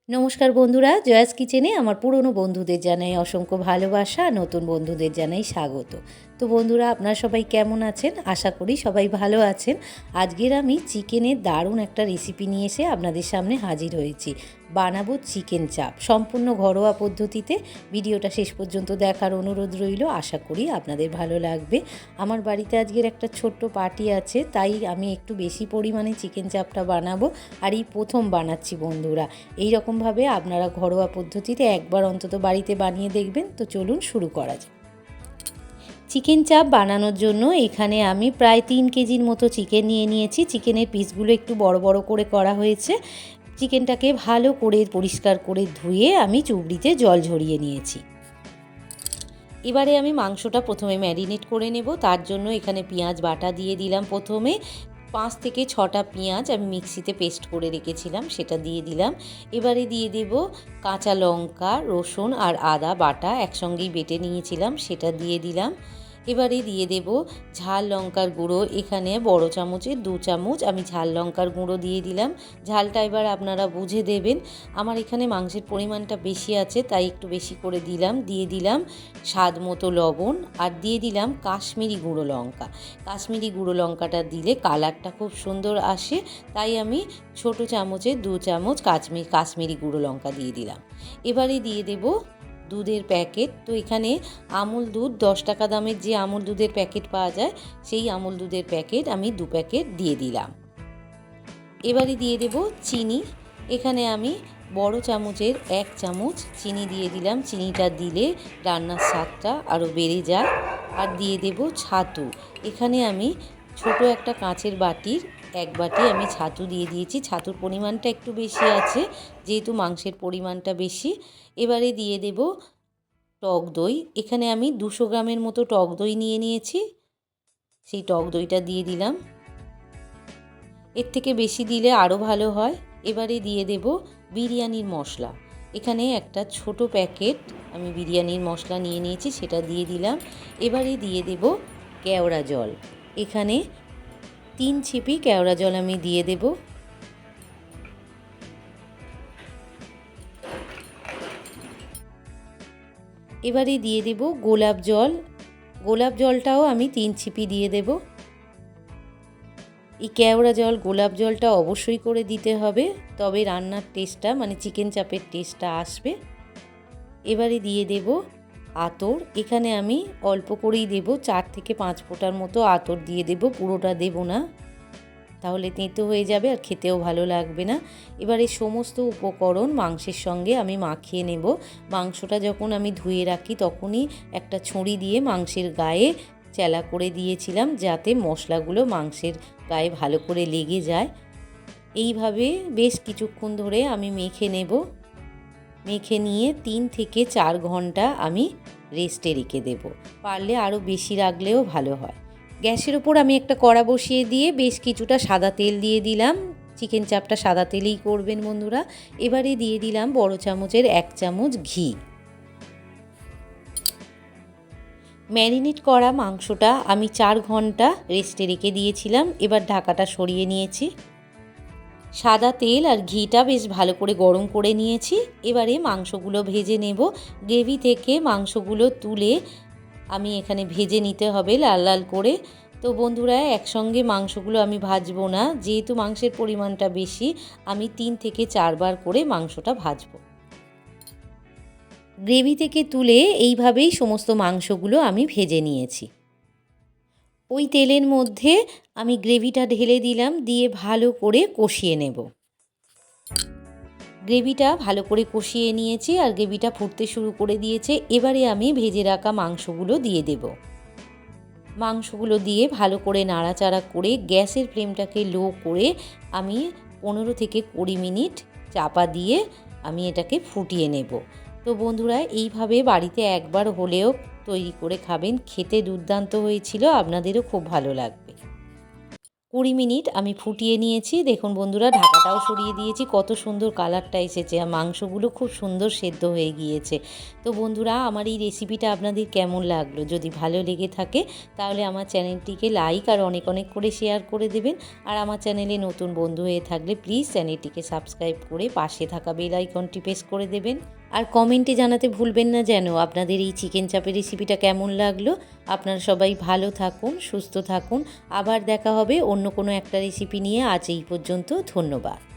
নমস্কার বন্ধুরা, জয়াস কিচেনে আমার পুরনো বন্ধুদের জানাই অসংখ্য ভালোবাসা, নতুন বন্ধুদের জানাই স্বাগত। তো বন্ধুরা, আপনারা সবাই কেমন আছেন? আশা করি সবাই ভালো আছেন। আজকের আমি চিকেনের দারুণ একটা রেসিপি নিয়ে এসে আপনাদের সামনে হাজির হয়েছি। বানাবো চিকেন চাপ, সম্পূর্ণ ঘরোয়া পদ্ধতিতে। ভিডিওটা শেষ পর্যন্ত দেখার অনুরোধ রইল, আশা করি আপনাদের ভালো লাগবে। আমার বাড়িতে আজকের একটা ছোট্ট পার্টি আছে, তাই আমি একটু বেশি পরিমাণে চিকেন চাপটা বানাবো। আর এই প্রথম বানাচ্ছি বন্ধুরা। এই রকমভাবে আপনারা ঘরোয়া পদ্ধতিতে একবার অন্তত বাড়িতে বানিয়ে দেখবেন। তো চলুন শুরু করা যাক। চিকেন চাপ বানানোর জন্য এখানে আমি প্রায় 3 কেজির মতো চিকেন নিয়ে নিয়েছি। চিকেনের পিসগুলো একটু বড় বড় করে করা হয়েছে। চিকেনটাকে ভালো করে পরিষ্কার করে ধুয়ে আমি চুবড়িতে জল ঝরিয়ে নিয়েছি। এবারে আমি মাংসটা প্রথমে ম্যারিনেট করে নেব। তার জন্য এখানে পেঁয়াজ বাটা দিয়ে দিলাম। প্রথমে 5 থেকে 6টা পেঁয়াজ আমি মিক্সিতে পেস্ট করে রেখেছিলাম, সেটা দিয়ে দিলাম। এবারে দিয়ে দেব কাঁচা লঙ্কা, রসুন আর আদা বাটা একসঙ্গেই বেটে নিয়েছিলাম, সেটা দিয়ে দিলাম। এবারে দিয়ে দেব ঝাল লঙ্কার গুঁড়ো। এখানে বড় চামচের 2 চামচ আমি ঝাল লঙ্কার গুঁড়ো দিয়ে দিলাম। ঝালটা এবার আপনারা বুঝে দেবেন। আমার এখানে মাংসের পরিমাণটা বেশি আছে, তাই একটু বেশি করে দিলাম। দিয়ে দিলাম স্বাদ মতো লবণ, আর দিয়ে দিলাম কাশ্মীরি গুঁড়ো লঙ্কা। কাশ্মীরি গুঁড়ো লঙ্কাটা দিলে কালারটা খুব সুন্দর আসে, তাই আমি ছোট চামচের 2 চামচ কাশ্মীরি গুঁড়ো লঙ্কা দিয়ে দিলাম। এবারে দিয়ে দেব দুধের প্যাকেট। তো এখানে আমুল দুধ 10 টাকা দামের যে আমুল দুধের প্যাকেট পাওয়া যায়, সেই আমুল দুধের প্যাকেট আমি 2 প্যাকেট দিয়ে দিলাম। এবারে দিয়ে দেব চিনি। এখানে আমি বড় চামচের 1 চামচ চিনি দিয়ে দিলাম। চিনিটা দিলে রান্নার স্বাদটা আরও বেড়ে যায়। আর দিয়ে দেব ছাতু। এখানে আমি ছোট একটা কাঁচের বাটির 1 বাটি আমি ছাতু দিয়ে দিয়েছি। ছাতুর পরিমাণটা একটু বেশি আছে, যেহেতু মাংসের পরিমাণটা বেশি। এবারে দিয়ে দেব টক দই। এখানে আমি 200 গ্রামের মতো টক দই নিয়ে নিয়েছি, সেই টক দইটা দিয়ে দিলাম। এর থেকে বেশি দিলে আরও ভালো হয়। এবারে দিয়ে দেব বিরিয়ানির মশলা। এখানে একটা ছোট প্যাকেট আমি বিরিয়ানির মশলা নিয়ে নিয়েছি, সেটা দিয়ে দিলাম। এবারে দিয়ে দেব কেওড়া জল। এখানে 3 ছিপি কেওড়া জল আমি দিয়ে দেব। এবারে দিয়ে দেব গোলাপ জল। গোলাপ জলটাও আমি 3 ছিপি দিয়ে দেব। এই কেওড়া জল, গোলাপ জলটা অবশ্যই করে দিতে হবে, তবে রান্নার টেস্টটা মানে চিকেন চাপের টেস্টটা আসবে। এবারে দিয়ে দেব আতর। এখানে আমি অল্প করেই দেব, 4 থেকে 5 ফোঁটার মতো আতর দিয়ে দেব, পুরোটা দেব না, তাহলে তেঁতো হয়ে যাবে আর খেতেও ভালো লাগবে না। এবারে সমস্ত উপকরণ মাংসের সঙ্গে আমি মাখিয়ে নেব। মাংসটা যখন আমি ধুয়ে রাখি তখনই একটা ছুরি দিয়ে মাংসের গায়ে চেলা করে দিয়েছিলাম, যাতে মশলাগুলো মাংসের গায়ে ভালো করে লেগে যায়। এইভাবে বেশ কিছুক্ষণ ধরে আমি মেখে নেব। মেখে নিয়ে 3 থেকে 4 ঘন্টা আমি রেস্টে রেখে দেব। পারলে আরও বেশি রাখলেও ভালো হয়। গ্যাসের ওপর আমি একটা কড়া বসিয়ে দিয়ে বেশ কিছুটা সাদা তেল দিয়ে দিলাম। চিকেন চাপটা সাদা তেলেই করবেন বন্ধুরা। এবারে দিয়ে দিলাম বড় চামচের 1 চামচ ঘি। ম্যারিনেট করা মাংসটা আমি 4 ঘন্টা রেস্টে রেখে দিয়েছিলাম। এবার ঢাকাটা সরিয়ে নিয়েছি। সাদা তেল আর ঘিটা বেশ ভালো করে গরম করে নিয়েছি। এবারে মাংসগুলো ভেজে নেব। গ্রেভি থেকে মাংসগুলো তুলে আমি এখানে ভেজে নিতে হবে লাল লাল করে। তো বন্ধুরা, একসঙ্গে মাংসগুলো আমি ভাজবো না, যেহেতু মাংসের পরিমাণটা বেশি, আমি 3 থেকে 4 বার করে মাংসটা ভাজবো। গ্রেভি থেকে তুলে এইভাবেই সমস্ত মাংসগুলো আমি ভেজে নিয়েছি। ওই তেলের মধ্যে আমি গ্রেভিটা ঢেলে দিলাম, দিয়ে ভালো করে কষিয়ে নেব। গ্রেভিটা ভালো করে কষিয়ে নিয়েছি আর গ্রেভিটা ফুটতে শুরু করে দিয়েছে। এবারে আমি ভেজে রাখা মাংসগুলো দিয়ে দেব। মাংসগুলো দিয়ে ভালো করে নাড়াচাড়া করে গ্যাসের ফ্লেমটাকে লো করে আমি 15 থেকে 20 মিনিট চাপা দিয়ে আমি এটাকে ফুটিয়ে নেব। তো বন্ধুরা, এইভাবে বাড়িতে একবার হলেও তৈরি করে খাবেন, খেতে দুর্দান্ত হয়েছিল, আপনাদেরও খুব ভালো লাগবে। 20 মিনিট আমি ফুটিয়ে নিয়েছি। দেখুন বন্ধুরা, ঢাকাটাও সরিয়ে দিয়েছি, কত সুন্দর কালারটা এসেছে আর মাংসগুলো খুব সুন্দর সেদ্ধ হয়ে গিয়েছে। তো বন্ধুরা, আমার এই রেসিপিটা আপনাদের কেমন লাগলো? যদি ভালো লেগে থাকে তাহলে আমার চ্যানেলটিকে লাইক আর অনেক অনেক করে শেয়ার করে দেবেন। আর আমার চ্যানেলে নতুন বন্ধু হয়ে থাকলে প্লিজ চ্যানেলটিকে সাবস্ক্রাইব করে পাশে থাকা বেল আইকনটি প্রেস করে দেবেন। আর কমেন্টে জানাতে ভুলবেন না যেন আপনাদের এই চিকেন চাপের রেসিপিটা কেমন লাগলো। আপনারা সবাই ভালো থাকুন, সুস্থ থাকুন। আবার দেখা হবে অন্য কোনো একটা রেসিপি নিয়ে। আজ এই পর্যন্ত, ধন্যবাদ।